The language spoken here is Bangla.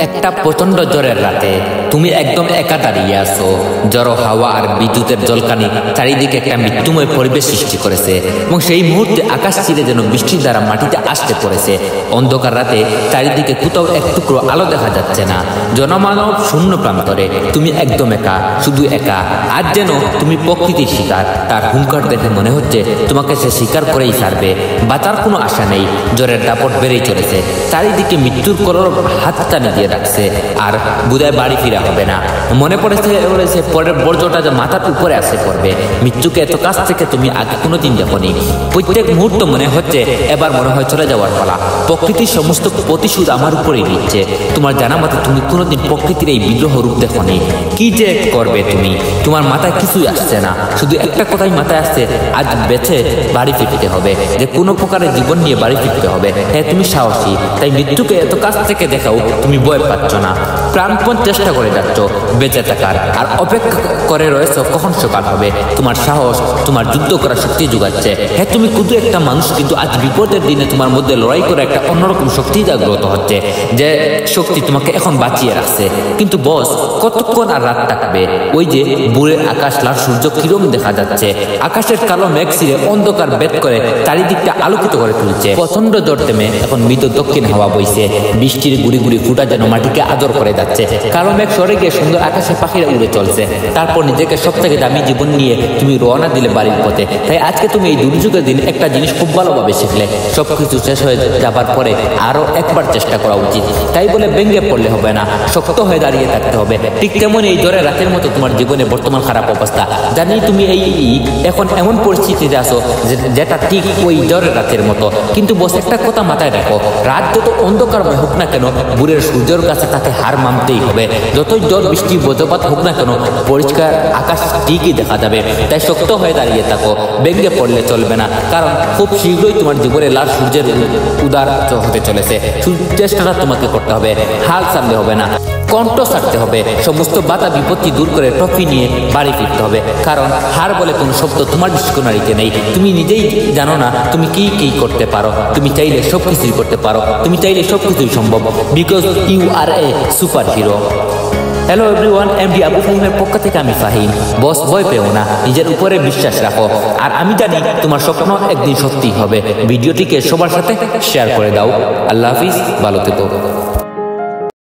একটা প্রচন্ড জ্বরের রাতে তুমি একদম একা দাঁড়িয়ে আছো। ঝড়ো হাওয়া আর বিদ্যুতের জলকানি চারিদিকে একটা মৃত্যুময় পরিবেশ সৃষ্টি করেছে এবং সেই মুহূর্তে আকাশ চিরে যেন বৃষ্টির দ্বারা মাটিতে আসতে পড়েছে। অন্ধকার রাতে চারিদিকে কোথাও এক টুকরো আলো দেখা যাচ্ছে না। জনমানব শূন্য প্রান্তরে তুমি একদম একা, শুধু একা। আজ যেন তুমি প্রকৃতির শিকার। তার হুঙ্কার দেখে মনে হচ্ছে তোমাকে সে শিকার করেই ছাড়বে। বাঁচার কোনো আশা নেই। জ্বরের দাপট বেড়েই চলেছে। চারিদিকে মৃত্যুর করর হাতছানি দিয়ে রাখছে। আর বোধহয় বাড়ি ফিরা হবে না। মনে পড়েছে পরের বর্জ্যটা যে মাথার উপরে আসে পড়বে। মৃত্যুকে এত কাছ থেকে তুমি আগে কোনোদিন দেখোনি। প্রত্যেক মুহূর্ত মনে হচ্ছে এবার মনে হয় চলে যাওয়ার পালা। প্রকৃতির সমস্ত প্রতিশোধ আমার উপরেই নিচ্ছে। তোমার জানা মতে তুমি কোনোদিন প্রকৃতির এই বিদ্রোহ রূপ দেখোনি। কি যে করবে তুমি? তোমার মাথায় কিছুই আসছে না। শুধু একটা কথাই মাথায় আসছে, আজ বেঁচে বাড়ি ফিরতে হবে। যে কোনো প্রকারের জীবন নিয়ে বাড়ি ফিরতে হবে। হ্যাঁ, তুমি সাহসী, তাই মৃত্যুকে এত কাছ থেকে দেখাও তুমি ভয় পাচ্ছ না। প্রাণপণ চেষ্টা করে যাচ্ছ বেঁচে থাকার, আর অপেক্ষা করে রয়েছ কখন সকাল হবে। তোমার সাহস তোমার যুদ্ধ করার শক্তি যোগাচ্ছে। হ্যাঁ, তুমি শুধু একটা মানুষ, কিন্তু আজ বিপদের দিনে তোমার মধ্যে লড়াই করে একটা অন্যরকম শক্তি জাগ্রত হচ্ছে, যে শক্তি তোমাকে এখন বাঁচিয়ে রাখছে। কিন্তু বস, কতক্ষণ আর রাত থাকবে? ওই যে ভোরের আকাশ লাল সূর্য কিরম দেখা যাচ্ছে। আকাশের কালো মেঘ ছিঁড়ে অন্ধকার বেদ করে চারিদিকটা আলোকিত করে তুলছে। প্রচন্ড জ্বর থেমে এখন মৃত দক্ষিণ হাওয়া বইছে। বৃষ্টির গুড়ি গুড়ি ফুটা যেন মাটিকে আদর করে যাচ্ছে। কালো মেঘ সরে গিয়ে সুন্দর আকাশে পাখিরা উড়ে চলছে। তারপর নিজেকে সব থেকে দামি জীবন নিয়ে তুমি রওনা দিলে বাড়ির পথে। তাই আজকে তুমি এই দুর্যোগের দিন একটা জিনিস খুব ভালোভাবে শিখলে। সবকিছু শেষ হয়ে যাবার পরে আরো একবার চেষ্টা করা উচিত। তাই বলে ভেঙে পড়লে হবে না, শক্ত হয়ে দাঁড়িয়ে থাকতে হবে। ঠিক তেমন এই জ্বরে রাতের মতো তোমার জীবনে বর্তমান খারাপ অবস্থা। জানি তুমি এখন এমন পরিস্থিতিতে আছো যেটা ঠিক ওই জ্বরের রাতের মতো। কিন্তু বস, একটা কথা মাথায় রাখো, রাত যত অন্ধকারময় হোক না কেন, ভোরের সূর্যের কাছে তাকে হার মানতেই হবে। যতই জ্বর বৃষ্টি বজ্রপাত হোক না কেন, পরিষ্কার আকাশ ঠিকই দেখা যাবে। তাই শক্ত হয়ে দাঁড়িয়ে থাকো, ভেঙে পড়লে চলবে না। কারণ খুব শীঘ্রই তোমার জীবনে লাল সূর্যের উদার হতে চলেছে। চেষ্টাটা তোমাকে করতে হবে, হাল ছাড়লে হবে না, কণ্ঠ ছাড়তে হবে। সমস্ত বাধা বিপত্তি দূর করে ট্রফি নিয়ে বাড়ি ফিরতে হবে। কারণ হার বলে কোনো শব্দ তোমার ডিকশনারিতে নেই। তুমি নিজেই জানো না তুমি কি কি করতে পারো। তুমি চাইলে সব কিছুই করতে পারো। তুমি চাইলে সব কিছুই সম্ভব, because you are a superhero. Hello everyone, MD Abu ফাহিমের পক্ষ থেকে আমি ফাহিম। বস, ভয় পেও না, নিজের উপরে বিশ্বাস রাখো। আর আমি জানি তোমার স্বপ্ন একদিন সত্যি হবে। ভিডিওটিকে সবার সাথে শেয়ার করে দাও। আল্লাহ হাফিজ, ভালো থেকো।